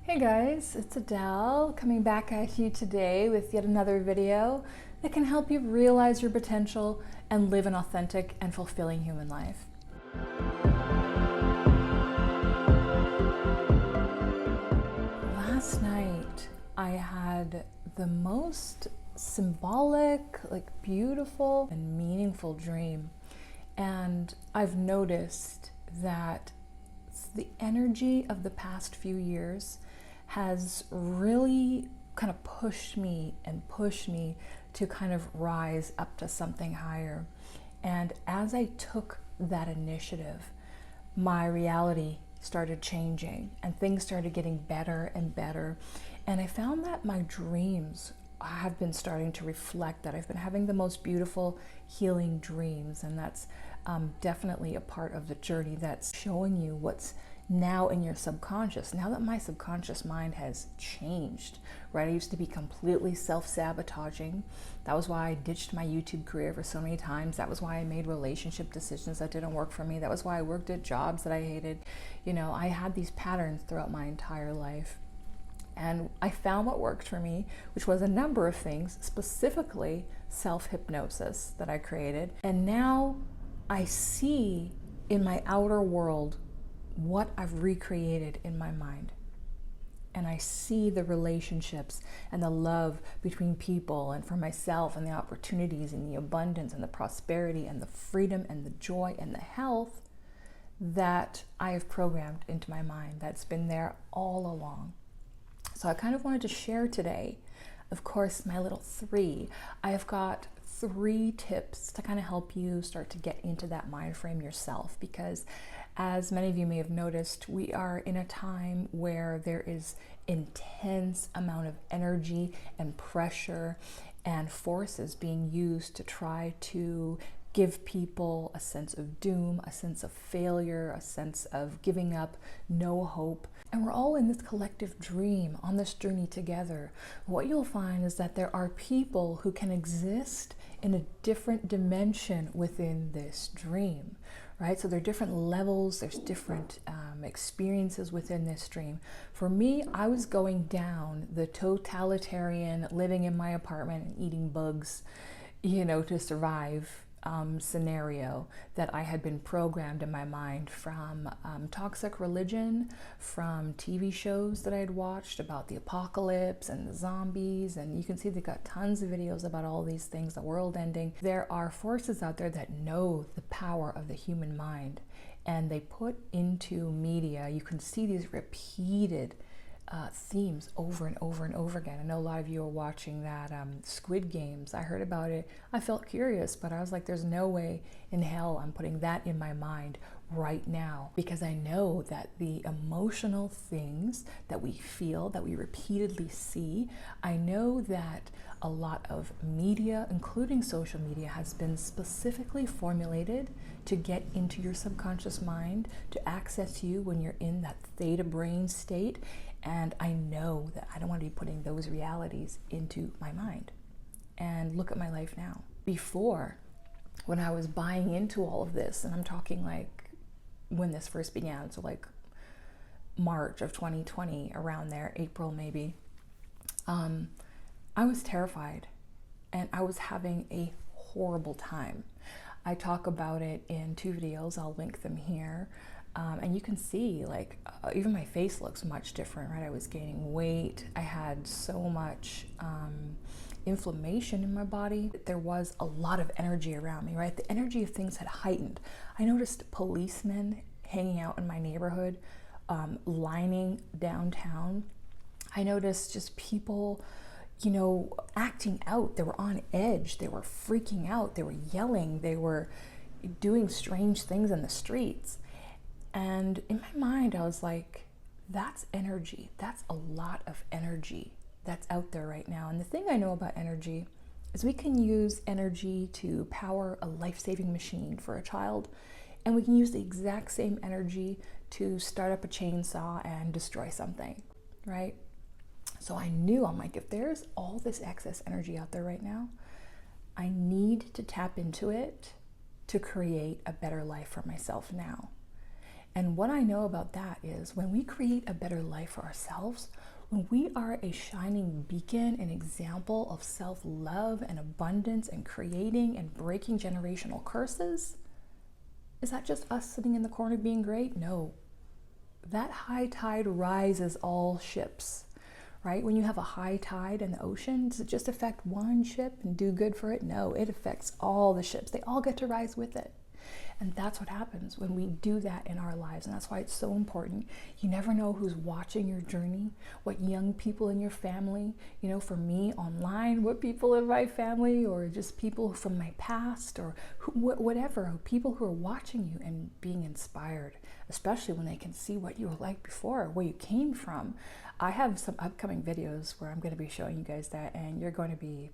Hey guys, it's Adele coming back at you today with yet another video that can help you realize your potential and live an authentic and fulfilling human life. Last night I had the most symbolic, beautiful and meaningful dream, and I've noticed that the energy of the past few years has really kind of pushed me to kind of rise up to something higher. And as I took that initiative, my reality started changing and things started getting better and better. And I found that my dreams have been starting to reflect that. I've been having the most beautiful healing dreams, and that's definitely a part of the journey that's showing you what's now in your subconscious. Now that my subconscious mind has changed, right? I used to be completely self-sabotaging. That was why I ditched my YouTube career for so many times. That was why I made relationship decisions that didn't work for me. That was why I worked at jobs that I hated. You know, I had these patterns throughout my entire life. And I found what worked for me, which was a number of things, specifically self-hypnosis that I created. And now I see in my outer world what I've recreated in my mind. And I see the relationships and the love between people and for myself, and the opportunities and the abundance and the prosperity and the freedom and the joy and the health that I have programmed into my mind, that's been there all along. So I kind of wanted to share today, of course, my little three. I've got 3 tips to kind of help you start to get into that mind frame yourself, because as many of you may have noticed, we are in a time where there is intense amount of energy and pressure and forces being used to try to give people a sense of doom, a sense of failure, a sense of giving up, no hope. And we're all in this collective dream on this journey together. What you'll find is that there are people who can exist in a different dimension within this dream, right? So there are different levels, there's different experiences within this dream. For me, I was going down the totalitarian, living in my apartment and eating bugs, to survive scenario that I had been programmed in my mind from toxic religion, from TV shows that I had watched about the apocalypse and the zombies, and you can see they've got tons of videos about all these things, the world ending. There are forces out there that know the power of the human mind, and they put into media, you can see these repeated themes over and over and over again. I know a lot of you are watching that Squid Games. I heard about it. I felt curious, but I was like, there's no way in hell I'm putting that in my mind right now, because I know that the emotional things that we feel, that we repeatedly see, I know that a lot of media, including social media, has been specifically formulated to get into your subconscious mind, to access you when you're in that theta brain state. And I know that I don't want to be putting those realities into my mind. And look at my life now. Before, when I was buying into all of this, and I'm talking like when this first began, so like March of 2020, around there, April maybe, I was terrified and I was having a horrible time. I talk about it in 2 videos, I'll link them here. And you can see, even my face looks much different, right? I was gaining weight. I had so much inflammation in my body. There was a lot of energy around me, right? The energy of things had heightened. I noticed policemen hanging out in my neighborhood, lining downtown. I noticed just people, acting out. They were on edge. They were freaking out. They were yelling. They were doing strange things in the streets. And in my mind, I was like, that's energy. That's a lot of energy that's out there right now. And the thing I know about energy is we can use energy to power a life-saving machine for a child, and we can use the exact same energy to start up a chainsaw and destroy something, right? So I knew, I'm like, if there's all this excess energy out there right now, I need to tap into it to create a better life for myself now. And what I know about that is when we create a better life for ourselves, when we are a shining beacon, an example of self-love and abundance and creating and breaking generational curses, is that just us sitting in the corner being great? No. That high tide rises all ships, right? When you have a high tide in the ocean, does it just affect one ship and do good for it? No, it affects all the ships. They all get to rise with it. And that's what happens when we do that in our lives. And that's why it's so important. You never know who's watching your journey, what young people in your family, for me online, what people in my family, or just people from my past, or whatever, people who are watching you and being inspired, especially when they can see what you were like before, where you came from. I have some upcoming videos where I'm going to be showing you guys that, and you're going to be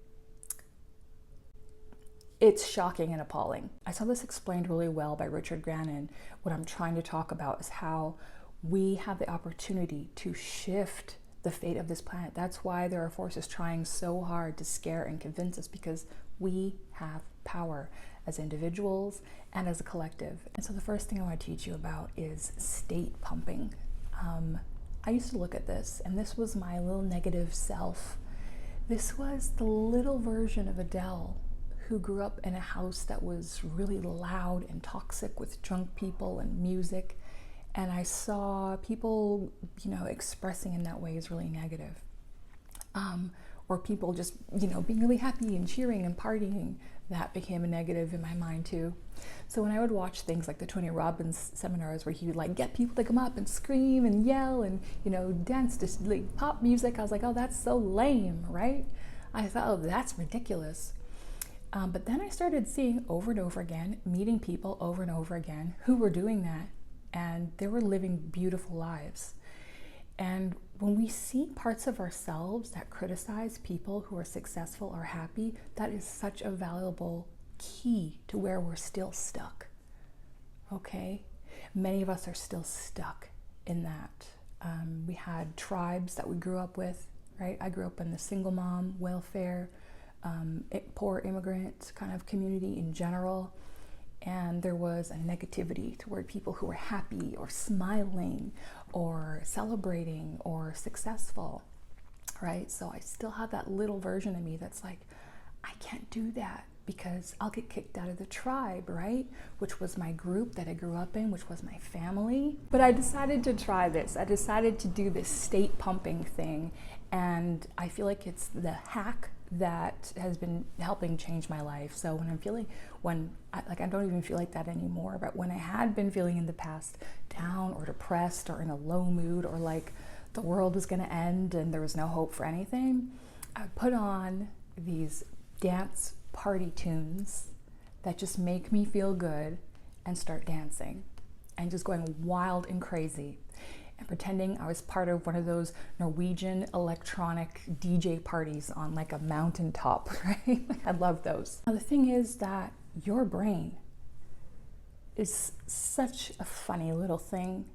it's shocking and appalling. I saw this explained really well by Richard Grannon. What I'm trying to talk about is how we have the opportunity to shift the fate of this planet. That's why there are forces trying so hard to scare and convince us, because we have power as individuals and as a collective. And so the first thing I want to teach you about is state pumping. I used to look at this, and this was my little negative self. This was the little version of Adele, who grew up in a house that was really loud and toxic with drunk people and music. And I saw people, expressing in that way is really negative. Or people just, being really happy and cheering and partying, that became a negative in my mind too. So when I would watch things like the Tony Robbins seminars where he would get people to come up and scream and yell and, dance to pop music, I was like, oh, that's so lame, right? I thought, oh, that's ridiculous. But then I started seeing over and over again, meeting people over and over again who were doing that, and they were living beautiful lives. And when we see parts of ourselves that criticize people who are successful or happy, that is such a valuable key to where we're still stuck, okay? Many of us are still stuck in that. We had tribes that we grew up with, right? I grew up in the single mom, welfare, poor immigrant kind of community in general, and there was a negativity toward people who were happy or smiling or celebrating or successful, right? So I still have that little version of me that's like, I can't do that because I'll get kicked out of the tribe, right? Which was my group that I grew up in, which was my family. But I decided to try this. I decided to do this state pumping thing, and I feel like it's the hack that has been helping change my life. So I don't even feel like that anymore, but when I had been feeling in the past down or depressed or in a low mood, or like the world was going to end and there was no hope for anything, I would put on these dance party tunes that just make me feel good and start dancing and just going wild and crazy and pretending I was part of one of those Norwegian electronic DJ parties on like a mountaintop, right? I love those. Now the thing is that your brain is such a funny little thing.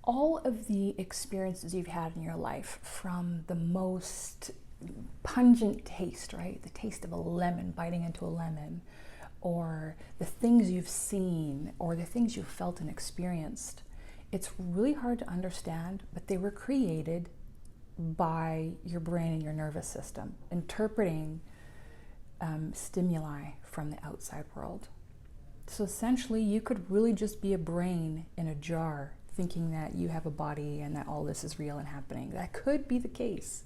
All of the experiences you've had in your life, from the most pungent taste, right? The taste of a lemon, biting into a lemon, or the things you've seen, or the things you've felt and experienced. It's really hard to understand, but they were created by your brain and your nervous system, interpreting stimuli from the outside world. So essentially, you could really just be a brain in a jar, thinking that you have a body and that all this is real and happening. That could be the case.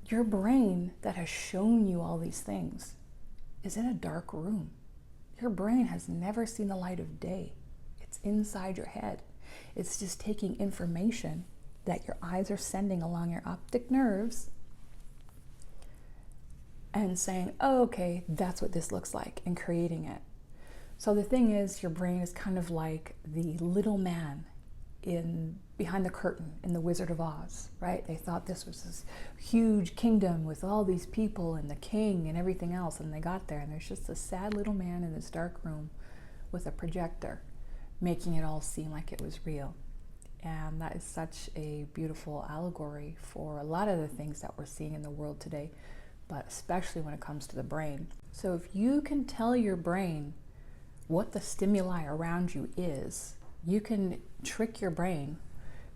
Your brain that has shown you all these things is in a dark room. Your brain has never seen the light of day. It's inside your head. It's just taking information that your eyes are sending along your optic nerves and saying, oh, okay, that's what this looks like, and creating it. So the thing is, your brain is kind of like the little man behind the curtain in The Wizard of Oz, right? They thought this was this huge kingdom with all these people and the king and everything else, and they got there and there's just a sad little man in this dark room with a projector, making it all seem like it was real. And that is such a beautiful allegory for a lot of the things that we're seeing in the world today, but especially when it comes to the brain. So if you can tell your brain what the stimuli around you is, You can trick your brain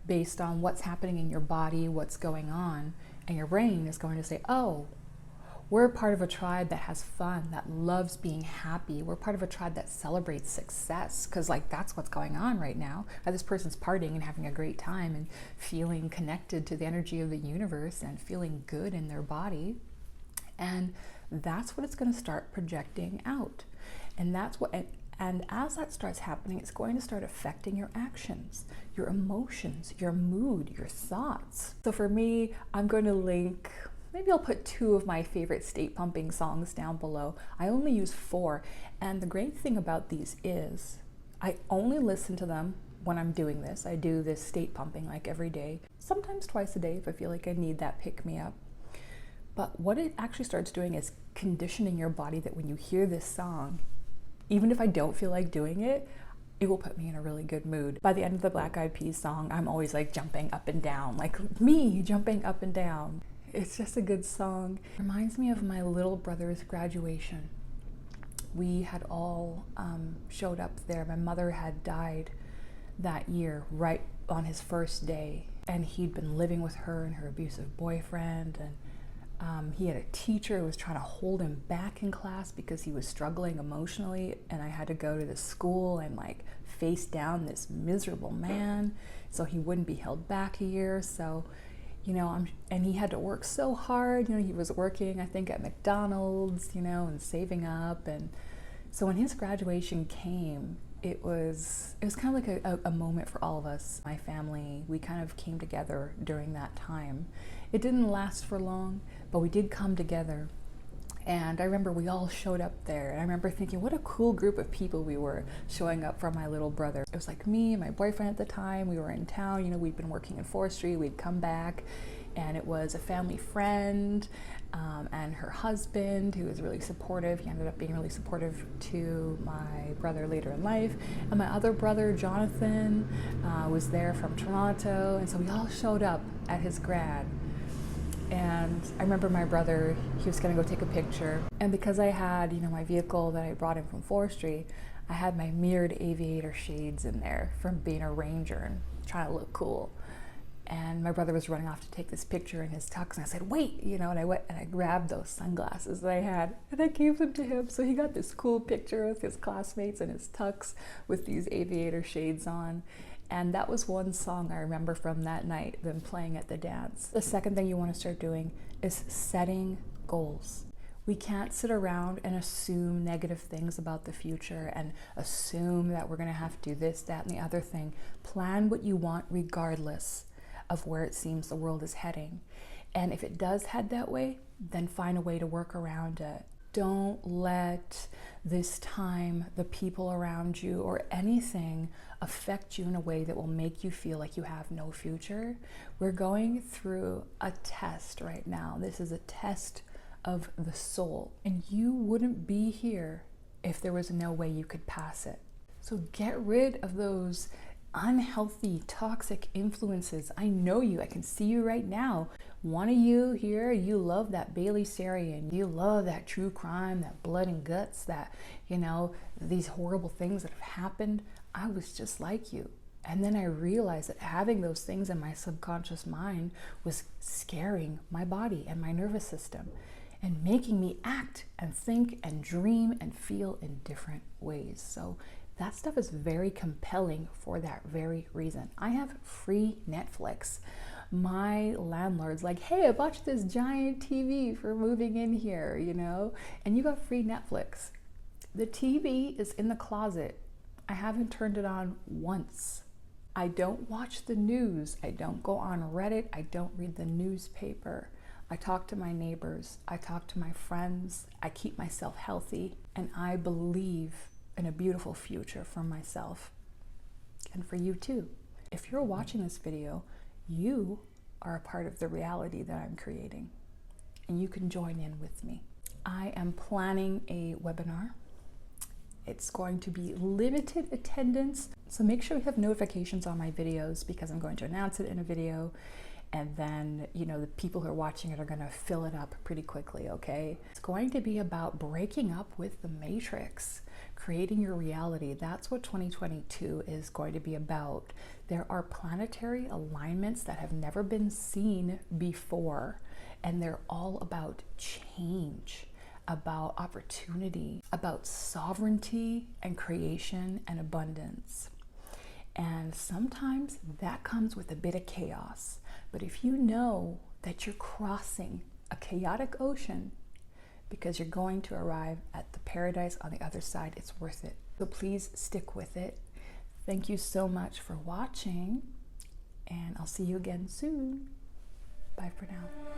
based on what's happening in your body, what's going on, and your brain is going to say, oh, we're part of a tribe that has fun, that loves being happy. We're part of a tribe that celebrates success, because like that's what's going on right now. This person's partying and having a great time and feeling connected to the energy of the universe and feeling good in their body. And that's what it's going to start projecting out. And as that starts happening, it's going to start affecting your actions, your emotions, your mood, your thoughts. So for me, I'm going to link, maybe I'll put 2 of my favorite state pumping songs down below. I only use 4. And the great thing about these is I only listen to them when I'm doing this. I do this state pumping like every day, sometimes twice a day if I feel like I need that pick me up. But what it actually starts doing is conditioning your body that when you hear this song, even if I don't feel like doing it, it will put me in a really good mood. By the end of the Black Eyed Peas song, I'm always like jumping up and down, like me jumping up and down. It's just a good song. It reminds me of my little brother's graduation. We had all showed up there. My mother had died that year, right on his first day. And he'd been living with her and her abusive boyfriend, and he had a teacher who was trying to hold him back in class because he was struggling emotionally, and I had to go to the school and like face down this miserable man so he wouldn't be held back a year. So, you know, and he had to work so hard. You know, he was working, I think, at McDonald's, you know, and saving up. And so when his graduation came, it was kind of like a moment for all of us. My family, we kind of came together during that time. It didn't last for long, but we did come together. And I remember we all showed up there, and I remember thinking, what a cool group of people we were showing up for my little brother. It was like me and my boyfriend at the time. We were in town, you know, we'd been working in forestry, we'd come back, and it was a family friend and her husband, who was really supportive. He ended up being really supportive to my brother later in life. And my other brother, Jonathan, was there from Toronto, and so we all showed up at his grad. And I remember my brother, he was gonna go take a picture. And because I had, you know, my vehicle that I brought in from forestry, I had my mirrored aviator shades in there from being a ranger and trying to look cool. And my brother was running off to take this picture in his tux, and I said, wait, you know, and I went and I grabbed those sunglasses that I had and I gave them to him. So he got this cool picture with his classmates in his tux with these aviator shades on. And that was one song I remember from that night, them playing at the dance. The second thing you want to start doing is setting goals. We can't sit around and assume negative things about the future and assume that we're going to have to do this, that, and the other thing. Plan what you want regardless of where it seems the world is heading. And if it does head that way, then find a way to work around it. Don't let this time, the people around you, or anything affect you in a way that will make you feel like you have no future. We're going through a test right now. This is a test of the soul, and you wouldn't be here if there was no way you could pass it. So get rid of those unhealthy, toxic influences. I know you, I can see you right now. One of you here, you love that Bailey Sarian, you love that true crime, that blood and guts, that, you know, these horrible things that have happened. I was just like you. And then I realized that having those things in my subconscious mind was scaring my body and my nervous system and making me act and think and dream and feel in different ways. So that stuff is very compelling for that very reason. I have free Netflix. My landlord's like, hey, I bought you this giant TV for moving in here, you know, and you got free Netflix. The TV is in the closet. I haven't turned it on once. I don't watch the news. I don't go on Reddit. I don't read the newspaper. I talk to my neighbors. I talk to my friends. I keep myself healthy, and I believe in a beautiful future for myself and for you too. If you're watching this video, you are a part of the reality that I'm creating, and you can join in with me. I am planning a webinar. It's going to be limited attendance, so make sure you have notifications on my videos because I'm going to announce it in a video. and then, you know, the people who are watching it are going to fill it up pretty quickly, okay? It's going to be about breaking up with the matrix, creating your reality. That's what 2022 is going to be about. There are planetary alignments that have never been seen before, and they're all about change, about opportunity, about sovereignty and creation and abundance. And sometimes that comes with a bit of chaos. But if you know that you're crossing a chaotic ocean because you're going to arrive at the paradise on the other side, it's worth it. So please stick with it. Thank you so much for watching, and I'll see you again soon. Bye for now.